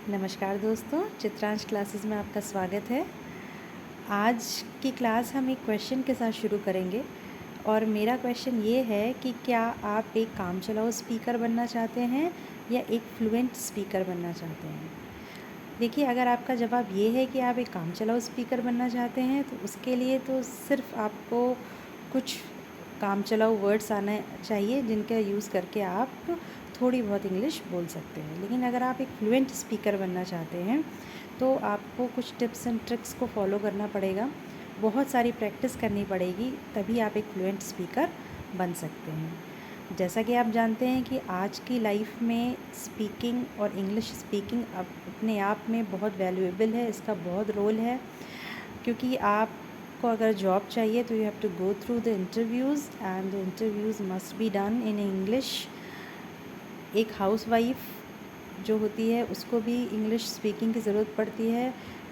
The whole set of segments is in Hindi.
नमस्कार दोस्तों, चित्रांश क्लासेस में आपका स्वागत है। आज की क्लास हम एक क्वेश्चन के साथ शुरू करेंगे और मेरा क्वेश्चन ये है कि क्या आप एक कामचलाऊ स्पीकर बनना चाहते हैं या एक फ्लुएंट स्पीकर बनना चाहते हैं। देखिए, अगर आपका जवाब ये है कि आप एक कामचलाऊ स्पीकर बनना चाहते हैं तो उसके लिए तो सिर्फ आपको कुछ कामचलाऊ वर्ड्स आना चाहिए जिनका यूज़ करके आप थोड़ी बहुत इंग्लिश बोल सकते हैं। लेकिन अगर आप एक फ्लुएंट स्पीकर बनना चाहते हैं तो आपको कुछ टिप्स एंड ट्रिक्स को फॉलो करना पड़ेगा, बहुत सारी प्रैक्टिस करनी पड़ेगी, तभी आप एक फ्लुएंट स्पीकर बन सकते हैं। जैसा कि आप जानते हैं कि आज की लाइफ में स्पीकिंग और इंग्लिश स्पीकिंग अपने आप में बहुत वैल्यूएबल है, इसका बहुत रोल है, क्योंकि आपको अगर जॉब चाहिए तो you have to go through the interviews and the interviews must be done in English. एक हाउसवाइफ जो होती है उसको भी इंग्लिश स्पीकिंग की ज़रूरत पड़ती है,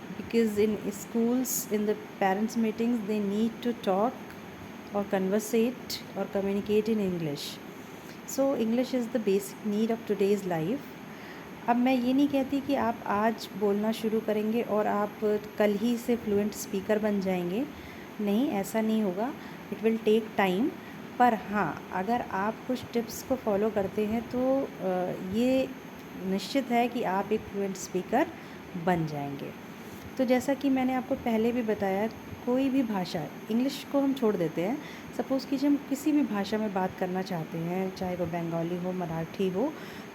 because in schools in the parents meetings they need to talk और कन्वर्सेट और communicate in English. So English is the basic need of today's life. अब मैं ये नहीं कहती कि आप आज बोलना शुरू करेंगे और आप कल ही से फ्लुएंट स्पीकर बन जाएंगे, नहीं, ऐसा नहीं होगा, इट विल टेक टाइम। पर हाँ, अगर आप कुछ टिप्स को फॉलो करते हैं तो ये निश्चित है कि आप एक फ्लुएंट स्पीकर बन जाएंगे। तो जैसा कि मैंने आपको पहले भी बताया, कोई भी भाषा, इंग्लिश को हम छोड़ देते हैं, सपोज़ कीजिए हम किसी भी भाषा में बात करना चाहते हैं, चाहे वो बंगाली हो, मराठी हो,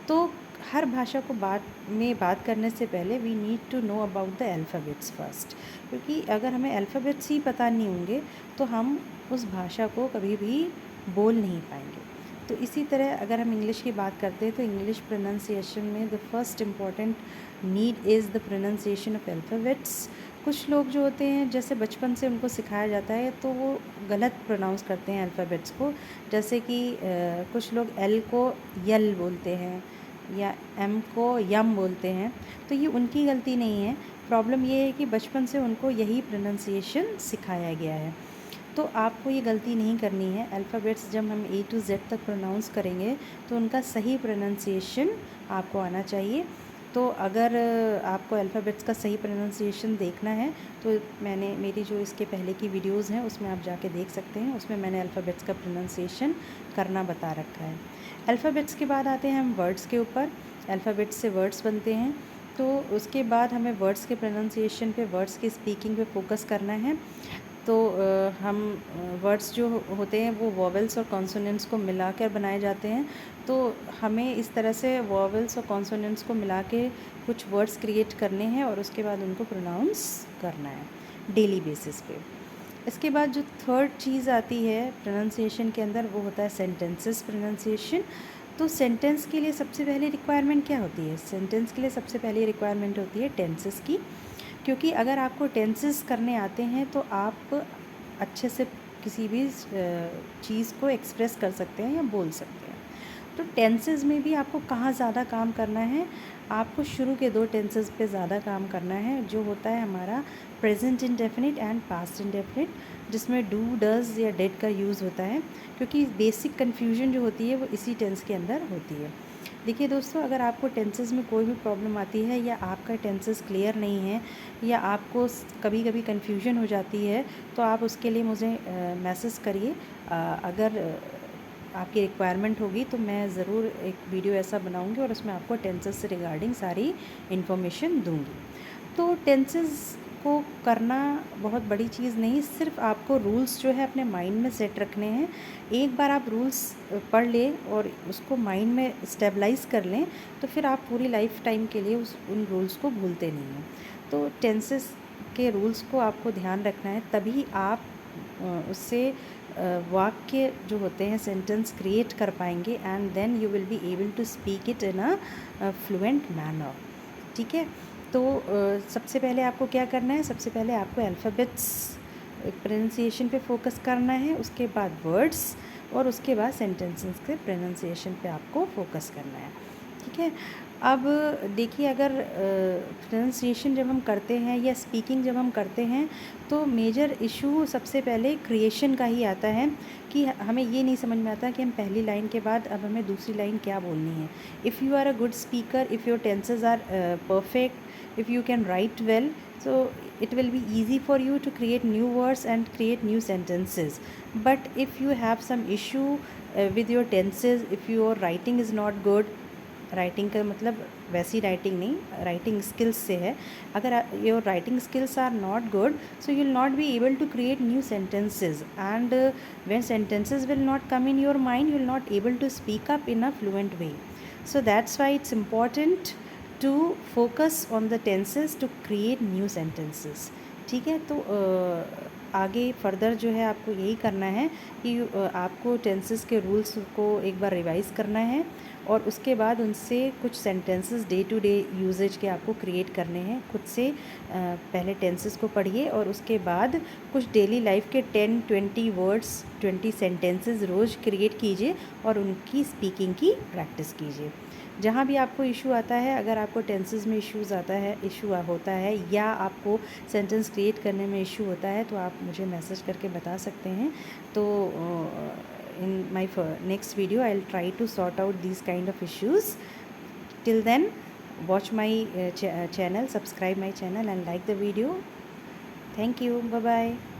तो हर भाषा को बात करने से पहले we need to know about the alphabets first, क्योंकि अगर हमें अल्फ़ाबेट्स ही पता नहीं होंगे तो हम उस भाषा को कभी भी बोल नहीं पाएंगे। तो इसी तरह अगर हम इंग्लिश की बात करते हैं तो इंग्लिश प्रोनाउंसिएशन में the first important need is the pronunciation of alphabets. कुछ लोग जो होते हैं, जैसे बचपन से उनको सिखाया जाता है तो वो गलत प्रोनाउंस करते हैं अल्फ़ाबेट्स को, जैसे कि कुछ लोग एल को यल बोलते हैं या एम को यम बोलते हैं। तो ये उनकी गलती नहीं है, प्रॉब्लम ये है कि बचपन से उनको यही प्रोनाउंसिएशन सिखाया गया है। तो आपको ये गलती नहीं करनी है। अल्फ़ाबेट्स जब हम ए टू जेड तक प्रोनाउंस करेंगे तो उनका सही प्रोनाउंसिएशन आपको आना चाहिए। तो अगर आपको अल्फ़ाबेट्स का सही प्रोनाउंसिएशन देखना है तो मेरी जो इसके पहले की वीडियोज़ हैं उसमें आप जाके देख सकते हैं, उसमें मैंने अल्फ़ाबेट्स का प्रोनाउंसिएशन करना बता रखा है। अल्फ़ाबेट्स के बाद आते हैं हम वर्ड्स के ऊपर। अल्फ़ाबेट्स से वर्ड्स बनते हैं, तो उसके बाद हमें वर्ड्स के प्रोनाउंसिएशन पे, वर्ड्स की स्पीकिंग पे फोकस करना है। तो हम वर्ड्स जो होते हैं वो वॉवेल्स और कॉन्सोनेंट्स को मिलाकर बनाए जाते हैं, तो हमें इस तरह से वॉवेल्स और कॉन्सोनेंट्स को मिला के कुछ वर्ड्स क्रिएट करने हैं और उसके बाद उनको प्रोनाउंस करना है डेली बेसिस पे। इसके बाद जो थर्ड चीज़ आती है प्रोनाउंसिएशन के अंदर वो होता है सेंटेंसेस प्रोनाउंसिएशन। तो सेंटेंस के लिए सबसे पहले रिक्वायरमेंट क्या होती है? सेंटेंस के लिए सबसे पहले रिक्वायरमेंट होती है टेंसेस की, क्योंकि अगर आपको टेंसेस करने आते हैं तो आप अच्छे से किसी भी चीज़ को एक्सप्रेस कर सकते हैं या बोल सकते हैं। तो टेंसेस में भी आपको कहाँ ज़्यादा काम करना है? आपको शुरू के दो टेंसेस पे ज़्यादा काम करना है, जो होता है हमारा present indefinite and past indefinite, जिसमें डू, डज़ या डेड का यूज़ होता है, क्योंकि बेसिक कन्फ्यूजन जो होती है वो इसी टेंस के अंदर होती है। देखिए दोस्तों, अगर आपको टेंसेस में कोई भी प्रॉब्लम आती है या आपका टेंसेस क्लियर नहीं है या आपको कभी कभी कन्फ्यूजन हो जाती है तो आप उसके लिए मुझे मैसेज करिए। अगर आपकी रिक्वायरमेंट होगी तो मैं ज़रूर एक वीडियो ऐसा बनाऊंगी और उसमें आपको टेंसेस से रिगार्डिंग सारी इन्फॉर्मेशन दूंगी। तो टेंसेस को करना बहुत बड़ी चीज़ नहीं, सिर्फ आपको रूल्स जो है अपने माइंड में सेट रखने हैं। एक बार आप रूल्स पढ़ लें और उसको माइंड में स्टेबलाइज कर लें तो फिर आप पूरी लाइफ टाइम के लिए उन रूल्स को भूलते नहीं हैं। तो टेंसेस के रूल्स को आपको ध्यान रखना है, तभी आप उससे वाक्य जो होते हैं सेंटेंस क्रिएट कर पाएंगे and then you will be able to speak it in a fluent manner. ठीक है, तो सबसे पहले आपको क्या करना है? सबसे पहले आपको अल्फ़ाबेट्स प्रोनाउंसिएशन पे फोकस करना है, उसके बाद वर्ड्स और उसके बाद सेंटेंसेस के प्रोनाउंसिएशन पे आपको फोकस करना है। ठीक है, अब देखिए, अगर प्रोनंसिएशन जब हम करते हैं या स्पीकिंग जब हम करते हैं तो मेजर इशू सबसे पहले क्रिएशन का ही आता है कि हमें ये नहीं समझ में आता कि हम पहली लाइन के बाद अब हमें दूसरी लाइन क्या बोलनी है. If you are a good speaker, if your tenses are perfect, if you can write well, so it will be easy for you to create new words and create new sentences. But if you have some issue with your tenses, if your writing is not good, writing का मतलब वैसी राइटिंग नहीं, राइटिंग स्किल्स से है. अगर your writing skills are not good, so you will not be able to create new sentences, and when sentences will not come in your mind, you will not able to speak up in a fluent way. So that's why it's important to focus on the tenses to create new sentences. ठीक है, तो आगे फर्दर जो है आपको यही करना है कि आपको टेंसेस के रूल्स को एक बार रिवाइज़ करना है और उसके बाद उनसे कुछ sentences day to day usages के आपको क्रिएट करने हैं खुद से. पहले टेंसेस को पढ़िए और उसके बाद कुछ डेली लाइफ के 10-20 वर्ड्स, 20 सेंटेंसेस रोज़ क्रिएट कीजिए और उनकी स्पीकिंग की प्रैक्टिस कीजिए. जहाँ भी आपको इशू आता है, अगर आपको टेंसेस में इशू होता है या आपको सेंटेंस क्रिएट करने में इशू होता है, तो आप मुझे मैसेज करके बता सकते हैं. तो in my next video I'll try to sort out these kind of issues. Till then, watch my channel, subscribe my channel and like the video. Thank you. Bye bye.